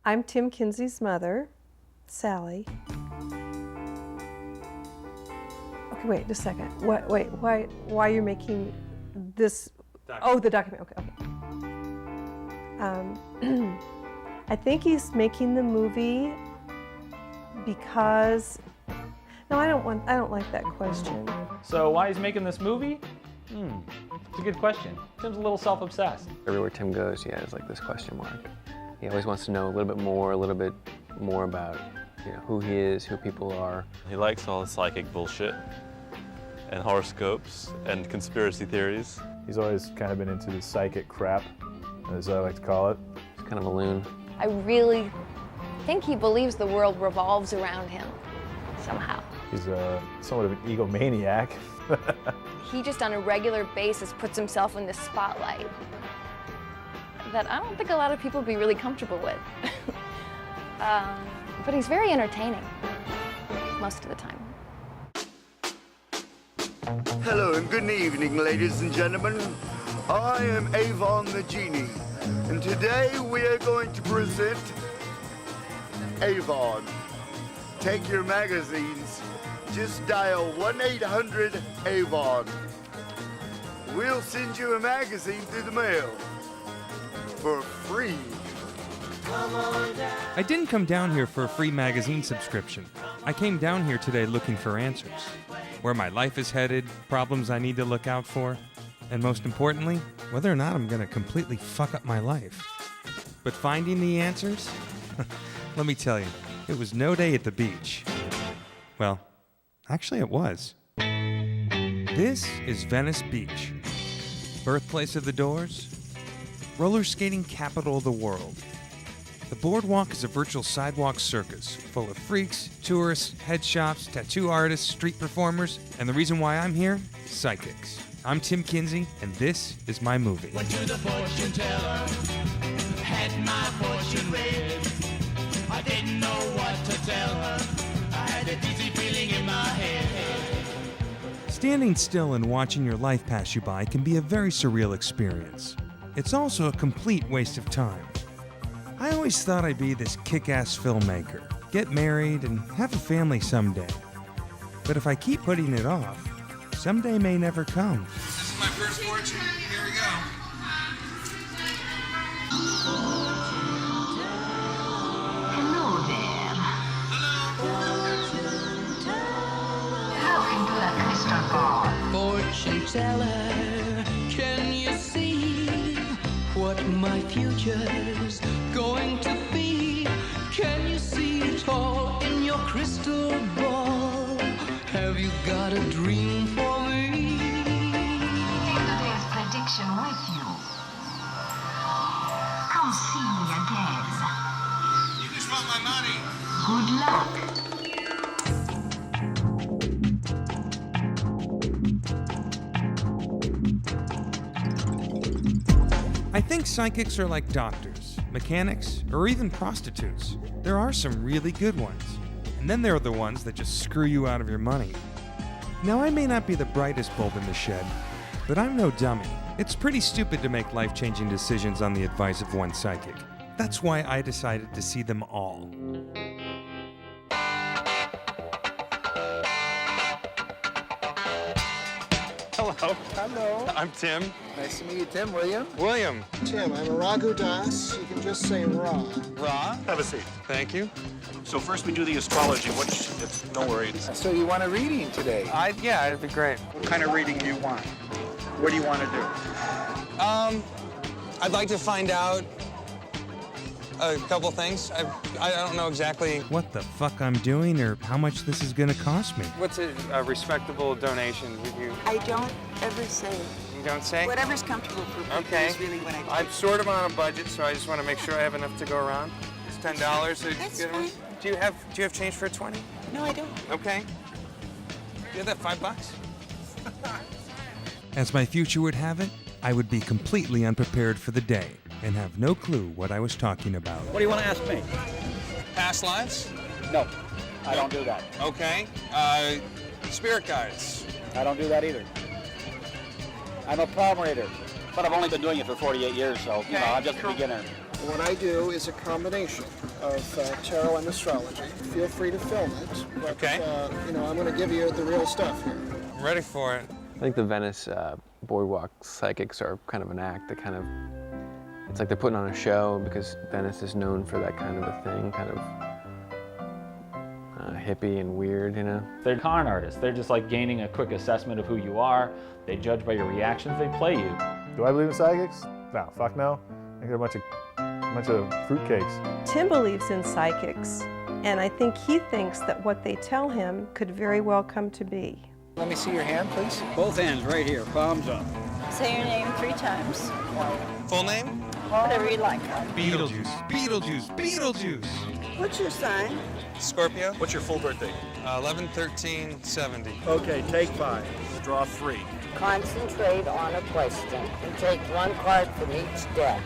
I'm Tim Kinsey's mother, Sally. Okay, wait just a second. Why you're making this? Oh, the document. Okay. I think he's making the movie because. No, I don't like that question. So why he's making this movie? It's a good question. Tim's a little self-obsessed. Everywhere Tim goes, he has like this question mark. He always wants to know a little bit more about, who he is, who people are. He likes all the psychic bullshit and horoscopes and conspiracy theories. He's always kind of been into the psychic crap, as I like to call it. He's kind of a loon. I really think he believes the world revolves around him somehow. He's somewhat of an egomaniac. He just on a regular basis puts himself in this spotlight that I don't think a lot of people would be really comfortable with. But he's very entertaining most of the time. Hello and good evening, ladies and gentlemen. I am Avon the Genie, and today we are going to present Avon. Take your magazines. Just dial 1-800-AVON. We'll send you a magazine through the mail for free. I didn't come down here for a free magazine subscription. I came down here today looking for answers. Where my life is headed, problems I need to look out for, and most importantly, whether or not I'm going to completely fuck up my life. But finding the answers? Let me tell you, it was no day at the beach. Well, actually it was. This is Venice Beach, birthplace of the Doors, roller skating capital of the world. The boardwalk is a virtual sidewalk circus full of freaks, tourists, head shops, tattoo artists, street performers, and the reason why I'm here, psychics. I'm Tim Kinsey, and this is my movie. Went to the fortune teller, had my fortune read. I didn't know what to tell her. I had a dizzy feeling in my head. Standing still and watching your life pass you by can be a very surreal experience. It's also a complete waste of time. I always thought I'd be this kick-ass filmmaker, get married, and have a family someday. But if I keep putting it off, someday may never come. This is my first fortune. Here we go. Hello there. Hello. How into the crystal ball? Fortune teller, can you see what my future's going to be? Can you see it all in your crystal ball? Have you got a dream for me? Take today's prediction with you. Come see me again. You just want my money. Good luck. I think psychics are like doctors, mechanics, or even prostitutes. There are some really good ones. And then there are the ones that just screw you out of your money. Now, I may not be the brightest bulb in the shed, but I'm no dummy. It's pretty stupid to make life-changing decisions on the advice of one psychic. That's why I decided to see them all. Hello. Hello. I'm Tim. Nice to meet you, Tim. William? William. Tim, I'm a Raghu Das. You can just say Ra. Ra. Have a seat. Thank you. So first we do the astrology, which, no worries. So you want a reading today? Yeah, it'd be great. What kind of reading do you want? What do you want to do? I'd like to find out a couple things. I don't know exactly what the fuck I'm doing or how much this is gonna cost me. What's a respectable donation? Would you? I don't ever say. You don't say? Whatever's comfortable for people is really what I do. I'm sort of on a budget, so I just want to make sure I have enough to go around. It's $10. That's fine. Do you have change for a 20? No, I don't. Okay. You have that $5? As my future would have it, I would be completely unprepared for the day and have no clue what I was talking about. What do you want to ask me? Past lives? No, I don't do that. Okay. Spirit guides? I don't do that either. I'm a palm reader, but I've only been doing it for 48 years, so, I'm just a beginner. What I do is a combination of tarot and astrology. Feel free to film it. But, Okay. I'm going to give you the real stuff here. I'm ready for it. I think the Venice boardwalk psychics are kind of an act that it's like they're putting on a show because Venice is known for that kind of a thing, kind of hippie and weird, you know? They're con artists. They're just like gaining a quick assessment of who you are. They judge by your reactions. They play you. Do I believe in psychics? No, fuck no. I think they're a bunch of fruitcakes. Tim believes in psychics, and I think he thinks that what they tell him could very well come to be. Let me see your hand, please. Both hands right here, palms up. Say your name 3 times. Full name? Whatever you like. Beetlejuice, Beetlejuice, Beetlejuice. What's your sign? Scorpio. What's your full birthday? 11/13/70. Okay, take 5. Draw 3. Concentrate on a question and take 1 card from each deck.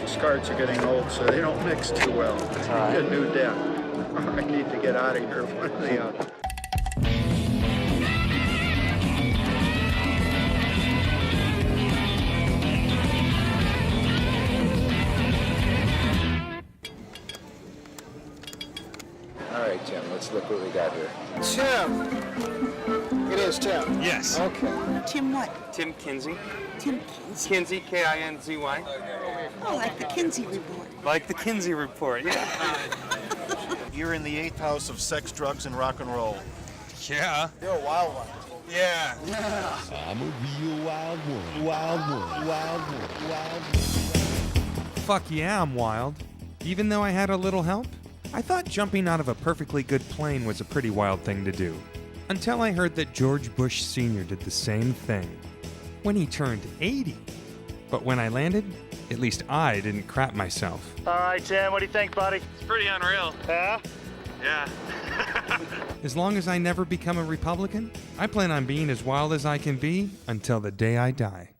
These cards are getting old, so they don't mix too well. Get a new deck. I need to get out of here. One or the other. All right, Tim, let's look what we got here. Tim! It is Tim. Yes. Okay. Tim what? Tim Kinsey. Tim Kinsey. Kinsey, K-I-N-Z-Y. Oh, like the Kinsey report. Like the Kinsey report, yeah. You're in the 8th house of sex, drugs, and rock and roll. Yeah. You're a wild one. Yeah. I'm a real wild one. Wild one. Wild one. Wild one. Fuck yeah, I'm wild. Even though I had a little help? I thought jumping out of a perfectly good plane was a pretty wild thing to do. Until I heard that George Bush Sr. did the same thing. When he turned 80. But when I landed, at least I didn't crap myself. All right, Tim, what do you think, buddy? It's pretty unreal. Yeah? Yeah. As long as I never become a Republican, I plan on being as wild as I can be until the day I die.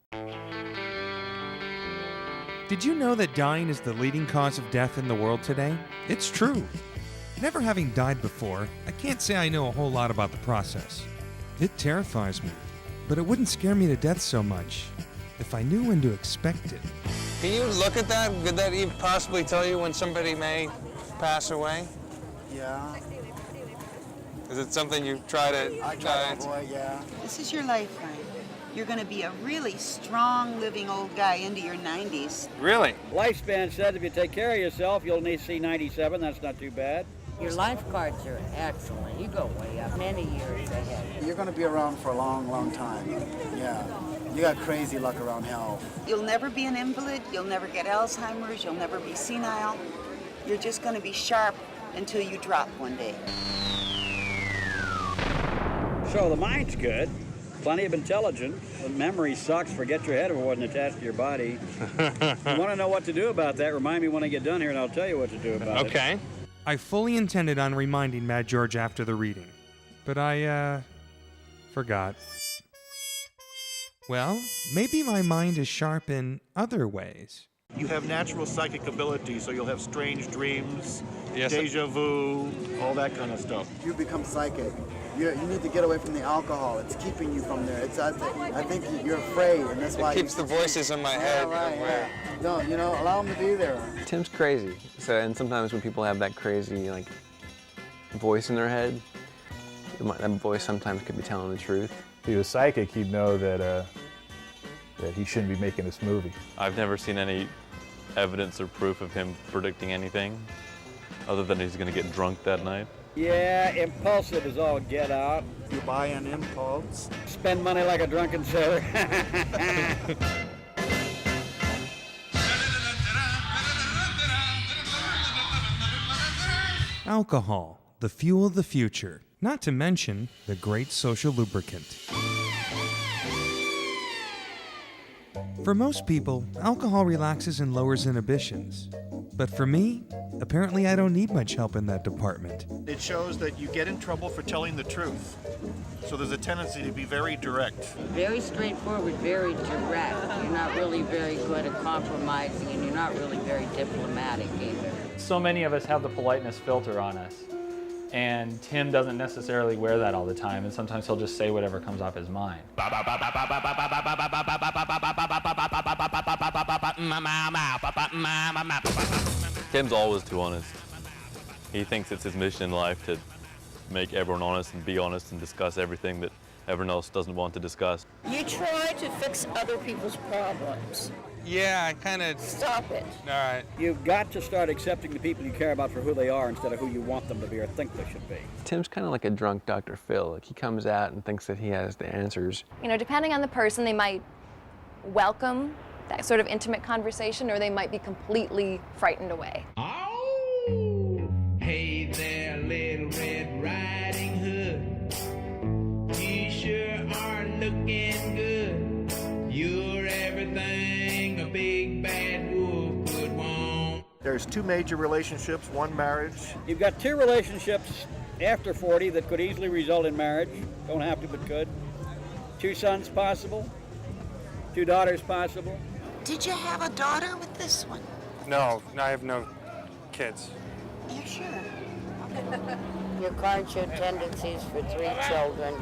Did you know that dying is the leading cause of death in the world today? It's true. Never having died before, I can't say I know a whole lot about the process. It terrifies me, but it wouldn't scare me to death so much if I knew when to expect it. Can you look at that? Could that even possibly tell you when somebody may pass away? Yeah. Is it something you try to... I try to avoid, yeah. This is your lifeline. You're going to be a really strong, living old guy into your 90s. Really? Lifespan says if you take care of yourself, you'll need to see 97. That's not too bad. Your life cards are excellent. You go way up, many years ahead. You're going to be around for a long, long time. Yeah. You got crazy luck around health. You'll never be an invalid. You'll never get Alzheimer's. You'll never be senile. You're just going to be sharp until you drop one day. So the mind's good. Plenty of intelligence. The memory sucks. Forget your head if it wasn't attached to your body. You want to know what to do about that? Remind me when I get done here, and I'll tell you what to do about it. Okay. I fully intended on reminding Mad George after the reading, but I, forgot. Well, maybe my mind is sharp in other ways. You have natural psychic ability, so you'll have strange dreams, Yes. deja vu, all that kind of stuff. You become psychic. You need to get away from the alcohol. It's keeping you from there. I think you're afraid, and that's why... It keeps the voices in my head. Right, yeah. No, allow them to be there. Tim's crazy. And sometimes when people have that crazy, voice in their head, that voice sometimes could be telling the truth. If he was psychic, he'd know that he shouldn't be making this movie. I've never seen any evidence or proof of him predicting anything other than he's going to get drunk that night. Yeah, impulsive is all get out. You buy on impulse. Spend money like a drunken sailor. Alcohol, the fuel of the future, not to mention the great social lubricant. For most people, alcohol relaxes and lowers inhibitions. But for me, apparently I don't need much help in that department. It shows that you get in trouble for telling the truth. So there's a tendency to be very direct. Very straightforward, very direct. You're not really very good at compromising, and you're not really very diplomatic either. So many of us have the politeness filter on us. And Tim doesn't necessarily wear that all the time, and sometimes he'll just say whatever comes off his mind. Tim's always too honest. He thinks it's his mission in life to make everyone honest and be honest and discuss everything that everyone else doesn't want to discuss. You try to fix other people's problems. Yeah, I kind of... Stop it. All right. You've got to start accepting the people you care about for who they are instead of who you want them to be or think they should be. Tim's kind of like a drunk Dr. Phil. Like, he comes out and thinks that he has the answers. You know, depending on the person, they might welcome that sort of intimate conversation, or they might be completely frightened away. Hey there, little Red Riding Hood. You sure are looking good. You're everything a big bad wolf would want. There's two major relationships, one marriage. You've got two relationships after 40 that could easily result in marriage. Don't have to, but could. 2 sons possible. 2 daughters possible. Did you have a daughter with this one? No, I have no kids. You sure? Your cards show tendencies for 3 children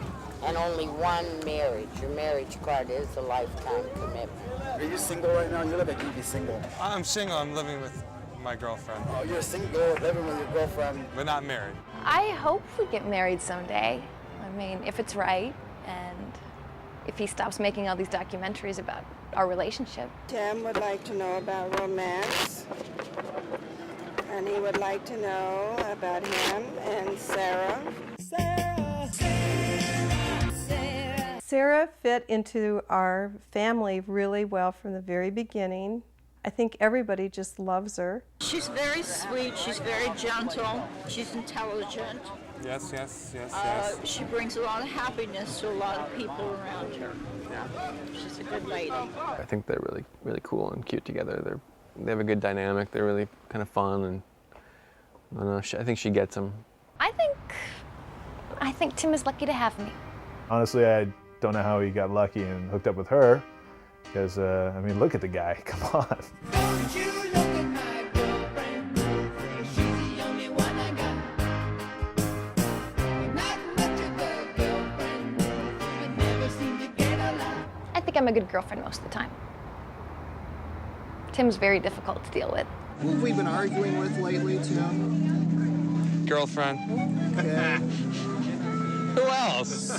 and only 1 marriage. Your marriage card is a lifetime commitment. Are you single right now? You look like you'd be single. I'm single. I'm living with my girlfriend. Oh, you're single, living with your girlfriend. But not married. I hope we get married someday. I mean, if it's right, and if he stops making all these documentaries about our relationship. Tim would like to know about romance, and he would like to know about him and Sarah. Sarah fit into our family really well from the very beginning. I think everybody just loves her. She's very sweet, she's very gentle, she's intelligent. Yes. She brings a lot of happiness to a lot of people around her. Yeah. She's a good lady. I think they're really, really cool and cute together. They have a good dynamic. They're really kind of fun, and I don't know. I think she gets them. I think Tim is lucky to have me. Honestly, I don't know how he got lucky and hooked up with her, because, I mean, look at the guy, come on. Don't you look at my girlfriend, she's the only one I got. Not much of a girlfriend, but never seem to get along. I think I'm a good girlfriend most of the time. Tim's very difficult to deal with. Who have we been arguing with lately, Tim? Girlfriend. Okay. Who else?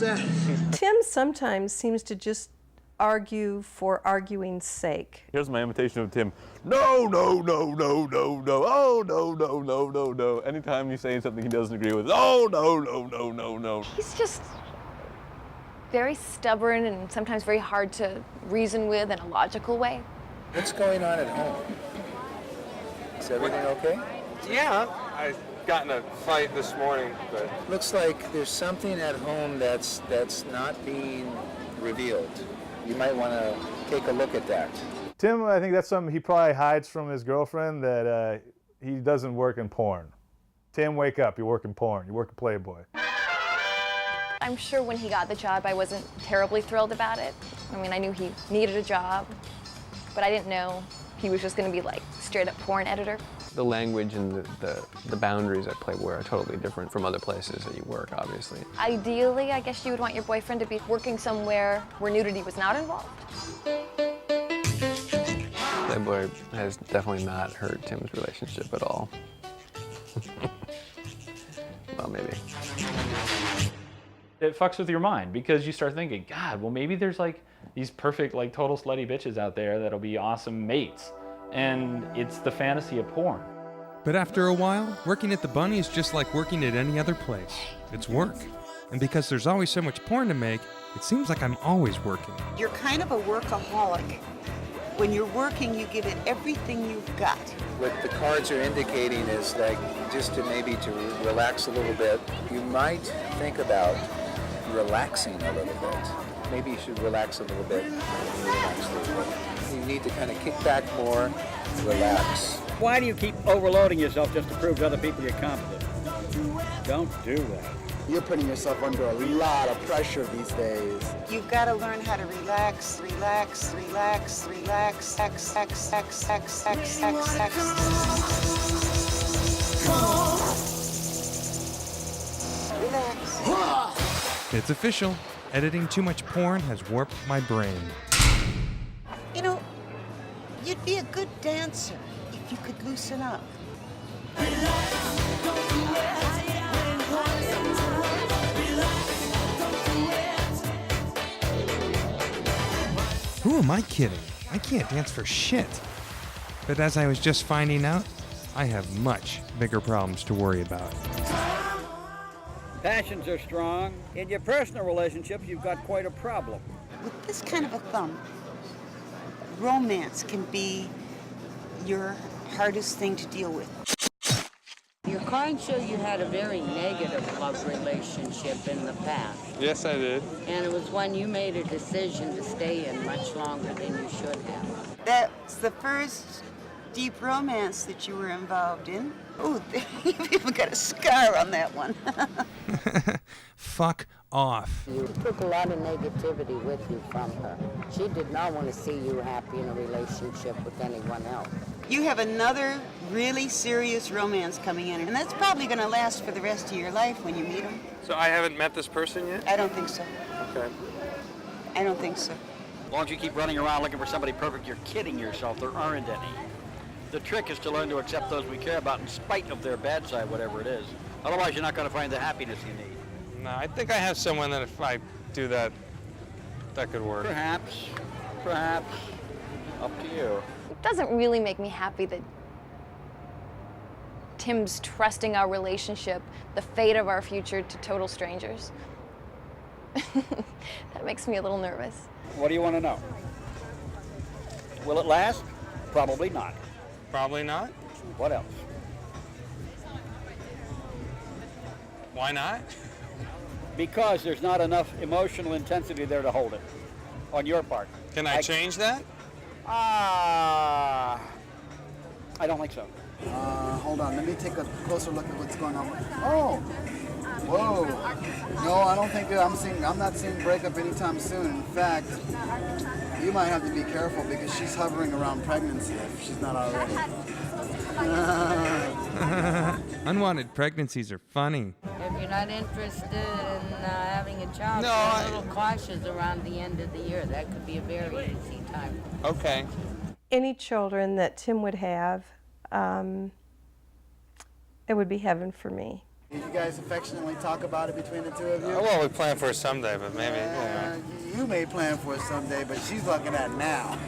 Tim sometimes seems to just argue for arguing's sake. Here's my imitation of Tim. No, no, no, no, no, no. Oh, no, no, no, no, no. Anytime he's saying something he doesn't agree with, oh, no, no, no, no, no. He's just very stubborn and sometimes very hard to reason with in a logical way. What's going on at home? Is everything okay? Yeah, I got in a fight this morning, but... Looks like there's something at home that's not being revealed. You might want to take a look at that. Tim, I think that's something he probably hides from his girlfriend, that he doesn't work in porn. Tim, wake up, you work in porn, you work in Playboy. I'm sure when he got the job, I wasn't terribly thrilled about it. I mean, I knew he needed a job, but I didn't know he was just going to be like straight up porn editor. The language and the boundaries at Playboy are totally different from other places that you work, obviously. Ideally, I guess you would want your boyfriend to be working somewhere where nudity was not involved. Playboy has definitely not hurt Tim's relationship at all. Well, maybe. It fucks with your mind because you start thinking, God, well, maybe there's like these perfect, like total slutty bitches out there that'll be awesome mates. And it's the fantasy of porn. But after a while, working at the Bunny is just like working at any other place. It's work. And because there's always so much porn to make, it seems like I'm always working. You're kind of a workaholic. When you're working, you give it everything you've got. What the cards are indicating is like just to maybe to relax a little bit. You might think about relaxing a little bit. Maybe you should relax a little bit. Relax a little bit. You need to kind of kick back more, relax. Why do you keep overloading yourself just to prove to other people you're competent? Don't do that. You're putting yourself under a lot of pressure these days. You've got to learn how to relax, relax, relax, relax, sex, sex, sex, sex, sex, sex, sex. It's official. Editing too much porn has warped my brain. You know, you'd be a good dancer if you could loosen up. Who am I kidding? I can't dance for shit. But as I was just finding out, I have much bigger problems to worry about. Passions are strong. In your personal relationships, you've got quite a problem. With this kind of a thumb, romance can be your hardest thing to deal with. Your cards show you had a very negative love relationship in the past. Yes, I did. And it was one you made a decision to stay in much longer than you should have. That's the first deep romance that you were involved in. Oh, you've even got a scar on that one. Fuck off. You took a lot of negativity with you from her. She did not want to see you happy in a relationship with anyone else. You have another really serious romance coming in, and that's probably going to last for the rest of your life when you meet him. So I haven't met this person yet? I don't think so. Okay. I don't think so. As long as you keep running around looking for somebody perfect, you're kidding yourself. There aren't any. The trick is to learn to accept those we care about in spite of their bad side, whatever it is. Otherwise, you're not going to find the happiness you need. No, I think I have someone that if I do that, that could work. Perhaps. Up to you. It doesn't really make me happy that Tim's trusting our relationship, the fate of our future, to total strangers. That makes me a little nervous. What do you want to know? Will it last? Probably not. Probably not? What else? Why not? Because there's not enough emotional intensity there to hold it on your part. Can I change that? I don't think so. Hold on, let me take a closer look at what's going on. Oh, whoa. No, I don't think I'm not seeing breakup anytime soon. In fact, you might have to be careful because she's hovering around pregnancy if she's not already. Unwanted pregnancies are funny. If you're not interested in having a child, No, be a little cautious around the end of the year. That could be a very easy time. Okay. Any children that Tim would have, it would be heaven for me. Did you guys affectionately talk about it between the two of you? Well, we plan for it someday, but maybe, You may plan for it someday, but she's looking at now.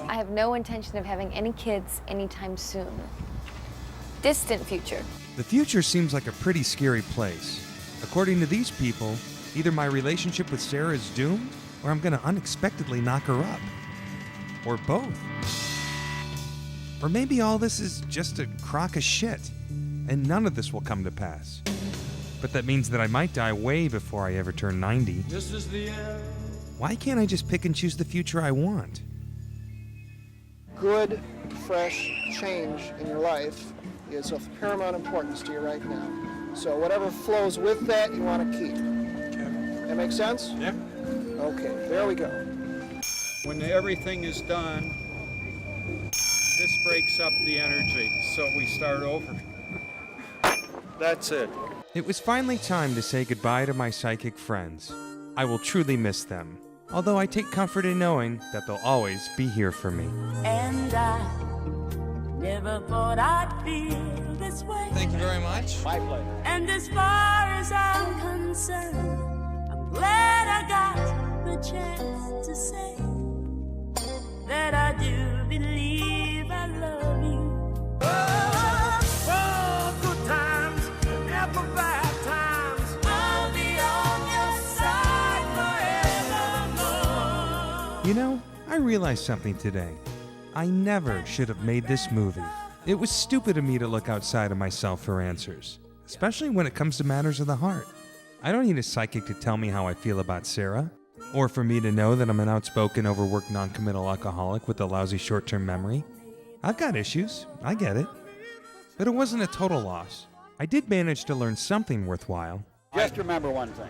I have no intention of having any kids anytime soon. Distant future. The future seems like a pretty scary place. According to these people, either my relationship with Sarah is doomed, or I'm gonna unexpectedly knock her up. Or both. Or maybe all this is just a crock of shit, and none of this will come to pass. But that means that I might die way before I ever turn 90. This is the end. Why can't I just pick and choose the future I want? Good, fresh change in your life is of paramount importance to you right now. So whatever flows with that, you want to keep. That make sense? Yep. Okay, there we go. When everything is done, this breaks up the energy, so we start over. That's it. It was finally time to say goodbye to my psychic friends. I will truly miss them, although I take comfort in knowing that they'll always be here for me. And I never thought I'd feel this way. Thank you very much. My pleasure. And as far as I'm concerned, I'm glad I got the chance to say that I do believe I love you. Oh, good times, never bad times. I'll be on your side forevermore. You know, I realized something today. I never should have made this movie. It was stupid of me to look outside of myself for answers, especially when it comes to matters of the heart. I don't need a psychic to tell me how I feel about Sarah, or for me to know that I'm an outspoken, overworked, non-committal alcoholic with a lousy short-term memory. I've got issues, I get it. But it wasn't a total loss. I did manage to learn something worthwhile. Just remember one thing.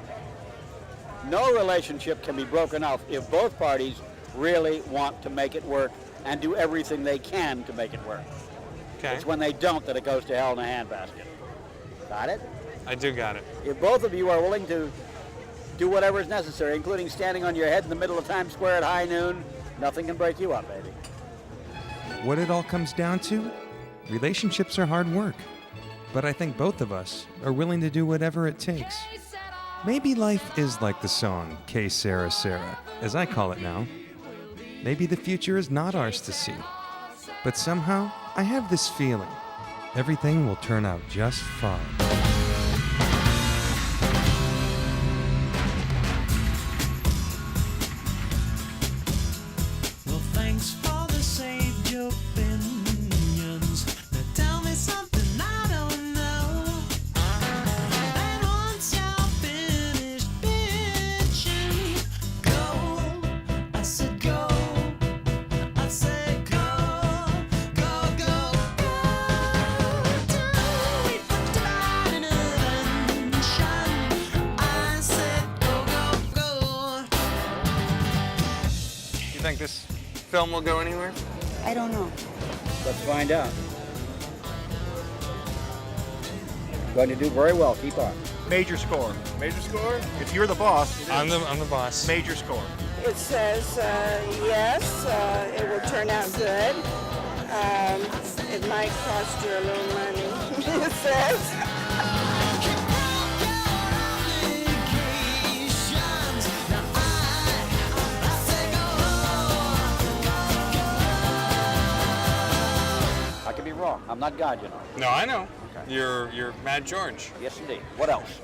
No relationship can be broken off if both parties really want to make it work and do everything they can to make it work. Okay. It's when they don't that it goes to hell in a handbasket. Got it? I do got it. If both of you are willing to do whatever is necessary, including standing on your head in the middle of Times Square at high noon, nothing can break you up, baby. What it all comes down to? Relationships are hard work. But I think both of us are willing to do whatever it takes. Maybe life is like the song, Que Sera Sera, as I call it now. Maybe the future is not ours to see. But somehow, I have this feeling everything will turn out just fine. Well, thanks for the saved opinions. Now tell me something I don't know. And once you're finished bitching, go. I said go. I said go. Go, go, go. Till we put divine intervention. I said go, go, go. You think this film will go anywhere? I don't know. Let's find out. Going to do very well. Keep on. Major score. Major score? If you're the boss, it I'm is. the boss. Major score. It says yes, it will turn out good. It might cost you a little money, it says. I could be wrong. I'm not God, you know. No, I know. Okay. You're Mad George. Yes, indeed. What else?